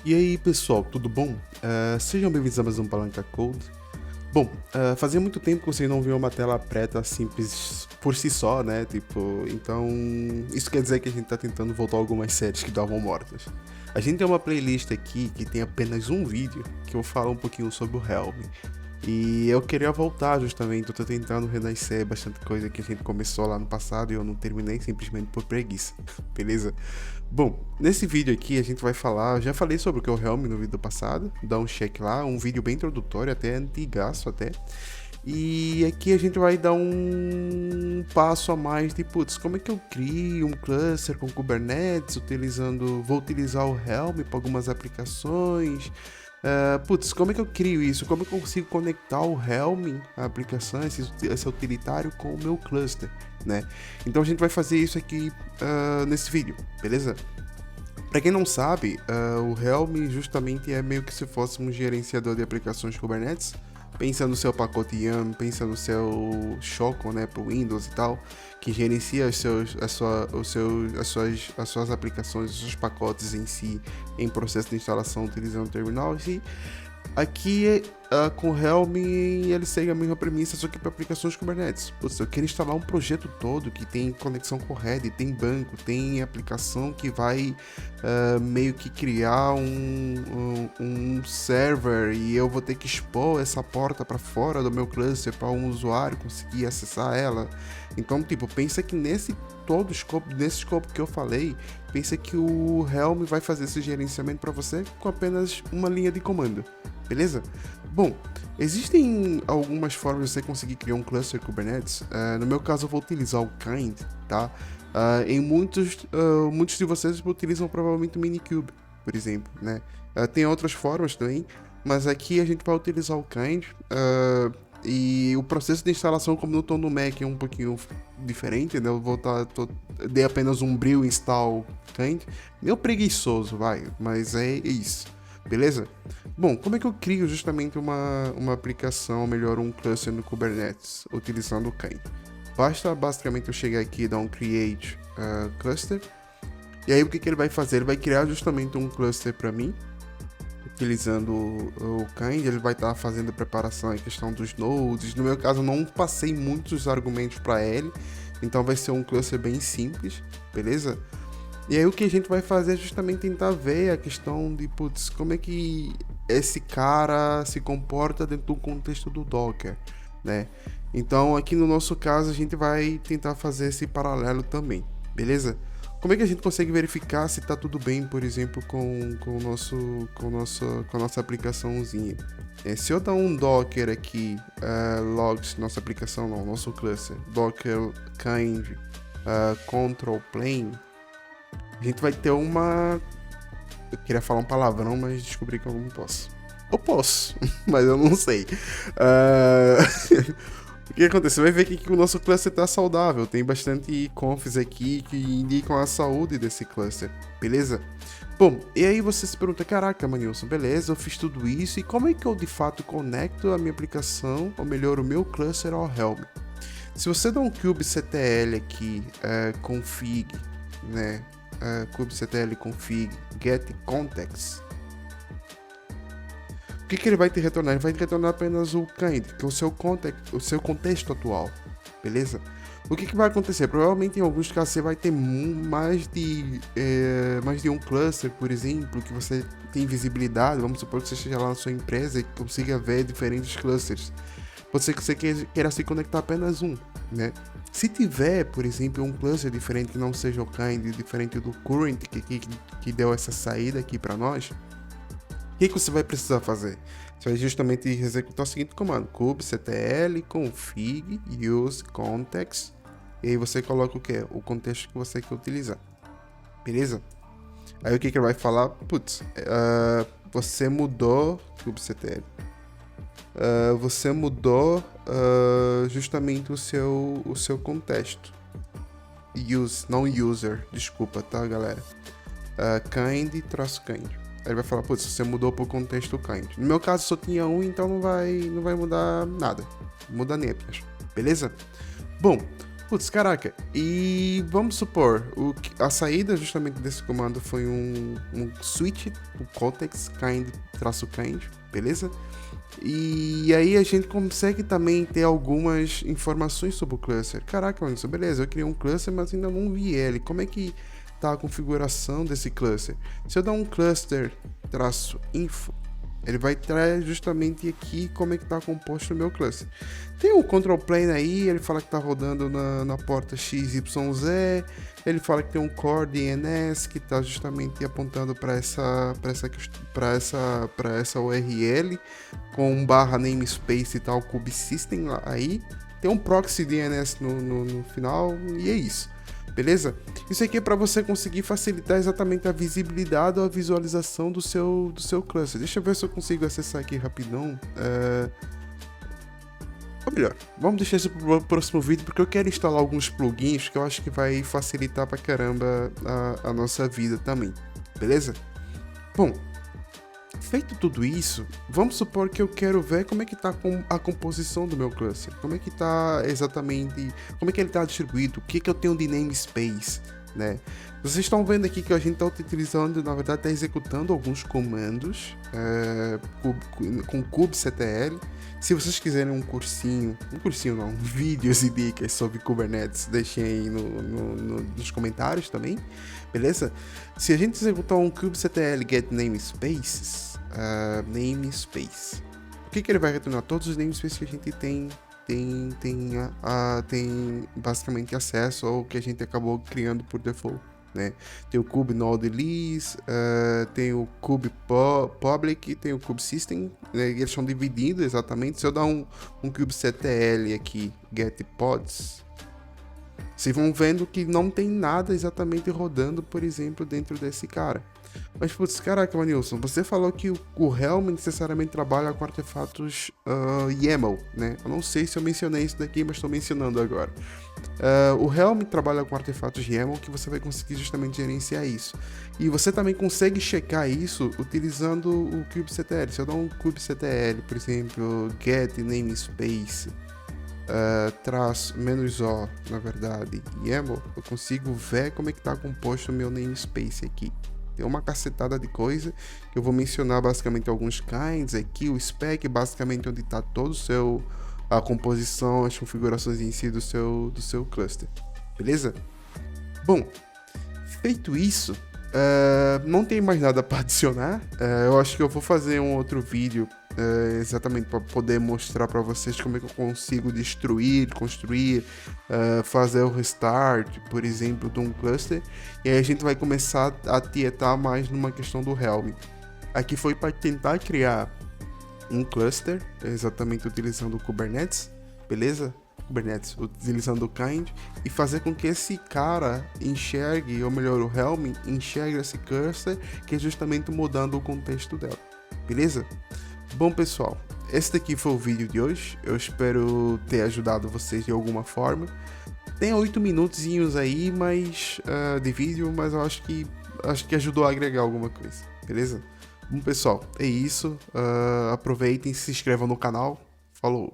E aí pessoal, tudo bom? Sejam bem-vindos a mais um Palanca Code. Bom, fazia muito tempo que vocês não viam uma tela preta simples por si só, né? Então isso quer dizer que a gente tá tentando voltar a algumas séries que estavam mortas. A gente tem uma playlist aqui que tem apenas um vídeo que eu falo um pouquinho sobre o Helm. E eu queria voltar justamente, eu tô tentando renascer bastante coisa que a gente começou lá no passado e eu não terminei simplesmente por preguiça, beleza? Bom, nesse vídeo aqui a gente vai falar, eu já falei sobre o que é o Helm no vídeo passado, dá um check lá, um vídeo bem introdutório, até antigaço até. E aqui a gente vai dar um passo a mais de, putz, como é que eu crio um cluster com Kubernetes, vou utilizar o Helm para algumas aplicações. Putz, como é que eu crio isso? Como é que eu consigo conectar o Helm, a aplicação, esse utilitário com o meu cluster, né? Então a gente vai fazer isso aqui nesse vídeo, beleza? Para quem não sabe, o Helm justamente é meio que se fosse um gerenciador de aplicações Kubernetes. Pensa no seu pacote YAML, pensa no seu Shoko, né, para o Windows e tal, que gerencia as suas aplicações, os seus pacotes em si, em processo de instalação utilizando o terminal. E aqui, com o Helm, ele segue a mesma premissa, só que para aplicações Kubernetes. Putz, eu quero instalar um projeto todo que tem conexão com Red, tem banco, tem aplicação que vai meio que criar um server e eu vou ter que expor essa porta para fora do meu cluster para um usuário conseguir acessar ela. Então, pensa que nesse escopo que eu falei, pensa que o Helm vai fazer esse gerenciamento para você com apenas uma linha de comando. Beleza? Bom, existem algumas formas de você conseguir criar um cluster Kubernetes. No meu caso, eu vou utilizar o Kind, tá? Muitos de vocês utilizam provavelmente o Minikube, por exemplo, né? Tem outras formas também, mas aqui a gente vai utilizar o Kind. E o processo de instalação, como eu tô no Mac, é um pouquinho diferente, né? Dei apenas um Brew install Kind. Meio preguiçoso, mas é isso. Beleza? Bom, como é que eu crio justamente uma aplicação, ou melhor, um cluster no Kubernetes, utilizando o Kind? Basta basicamente eu chegar aqui e dar um create cluster. E aí o que ele vai fazer? Ele vai criar justamente um cluster para mim, utilizando o Kind. Ele vai estar fazendo a preparação, a questão dos nodes. No meu caso, eu não passei muitos argumentos para ele, então vai ser um cluster bem simples, beleza? E aí o que a gente vai fazer é justamente tentar ver a questão de, putz, como é que esse cara se comporta dentro do contexto do Docker, né? Então aqui no nosso caso a gente vai tentar fazer esse paralelo também, beleza? Como é que a gente consegue verificar se está tudo bem, por exemplo, com a nossa aplicaçãozinha? Se eu dar um Docker aqui, logs, nossa aplicação não, nosso cluster, Docker kind control plane, a gente vai ter uma... Eu queria falar um palavrão, mas descobri que eu não posso. Eu posso, mas eu não sei. O que acontece? Você vai ver que o nosso cluster está saudável. Tem bastante confs aqui que indicam a saúde desse cluster, beleza? Bom, e aí você se pergunta, caraca, Manilson, beleza, eu fiz tudo isso, e como é que eu de fato conecto a minha aplicação, ou melhor, o meu cluster ao Helm? Se você dá um kubectl aqui, config, né, kubectl config get context, o que ele vai te retornar? Ele vai te retornar apenas o kind, que é o seu contexto atual, beleza? O que vai acontecer? Provavelmente em alguns casos você vai ter mais de um cluster, por exemplo, que você tem visibilidade. Vamos supor que você esteja lá na sua empresa e consiga ver diferentes clusters. Pode ser que você queira se conectar apenas um, né? Se tiver, por exemplo, um cluster diferente que não seja o kind, diferente do current que deu essa saída aqui para nós, o que você vai precisar fazer? Você vai justamente executar o seguinte comando: kubectl config use context, e aí você coloca o que? O contexto que você quer utilizar, beleza? Aí o que ele vai falar? Putz, você mudou kubectl, você mudou justamente o seu contexto. Use, não user, desculpa, tá, galera? Kind-kind. Aí ele vai falar, putz, você mudou pro contexto kind. No meu caso só tinha um, então não vai mudar nada. Não muda nem, beleza? Bom, Putz, caraca, e vamos supor, a saída justamente desse comando foi um switch, o context kind-kind, beleza? E aí a gente consegue também ter algumas informações sobre o cluster. Caraca, mano, beleza, eu criei um cluster, mas ainda não vi ele. Como é que tá a configuração desse cluster? Se eu dar um cluster-info, ele vai trazer justamente aqui como é que está composto o meu cluster. Tem o control plane aí, ele fala que está rodando na porta XYZ, ele fala que tem um core DNS que está justamente apontando para essa URL com um barra namespace e tal, kubesystem aí. Tem um proxy DNS no final e é isso. Beleza? Isso aqui é para você conseguir facilitar exatamente a visibilidade ou a visualização do seu cluster. Deixa eu ver se eu consigo acessar aqui rapidão. Ou melhor, vamos deixar isso para o próximo vídeo, porque eu quero instalar alguns plugins que eu acho que vai facilitar pra caramba a nossa vida também. Beleza? Bom, feito tudo isso, vamos supor que eu quero ver como é que está a composição do meu cluster, como é que está exatamente, como é que ele está distribuído, o que que eu tenho de namespace, né? Vocês estão vendo aqui que a gente está utilizando, na verdade está executando alguns comandos com kubectl. Se vocês quiserem um cursinho não, vídeos e dicas sobre Kubernetes, deixem aí nos comentários também, beleza? Se a gente executar um kubectl get namespaces, namespace, o que ele vai retornar? Todos os namespaces que a gente tem basicamente acesso ao que a gente acabou criando por default, né? Tem o kube node release, tem o kube public, tem o kube system, né? Eles são divididos exatamente. Se eu dar um kubectl aqui get pods, vocês vão vendo que não tem nada exatamente rodando, por exemplo, dentro desse cara. Mas, putz, caraca, Manilson, você falou que o Helm necessariamente trabalha com artefatos YAML, né? Eu não sei se eu mencionei isso daqui, mas estou mencionando agora. O Helm trabalha com artefatos YAML que você vai conseguir justamente gerenciar isso. E você também consegue checar isso utilizando o kubectl. Se eu dar um kubectl, por exemplo, get namespace, -o, na verdade, YAML, eu consigo ver como é que está composto o meu namespace aqui. Tem uma cacetada de coisa que eu vou mencionar basicamente alguns kinds aqui, o spec, basicamente onde está todo a composição, as configurações em si do seu cluster, beleza? Bom, feito isso, não tem mais nada para adicionar. Eu acho que eu vou fazer um outro vídeo exatamente para poder mostrar para vocês como é que eu consigo destruir, construir, fazer o restart, por exemplo, de um cluster. E aí a gente vai começar a tietar mais numa questão do Helm. Aqui foi para tentar criar um cluster, exatamente utilizando o Kubernetes, beleza? Kubernetes, utilizando o kind, e fazer com que esse cara enxergue, ou melhor, o Helm enxergue esse cluster, que é justamente mudando o contexto dela, beleza? Bom, pessoal, esse daqui foi o vídeo de hoje. Eu espero ter ajudado vocês de alguma forma. Tem 8 minutinhos aí de vídeo, mas eu acho que ajudou a agregar alguma coisa, beleza? Bom, pessoal, é isso. Aproveitem, se inscrevam no canal. Falou!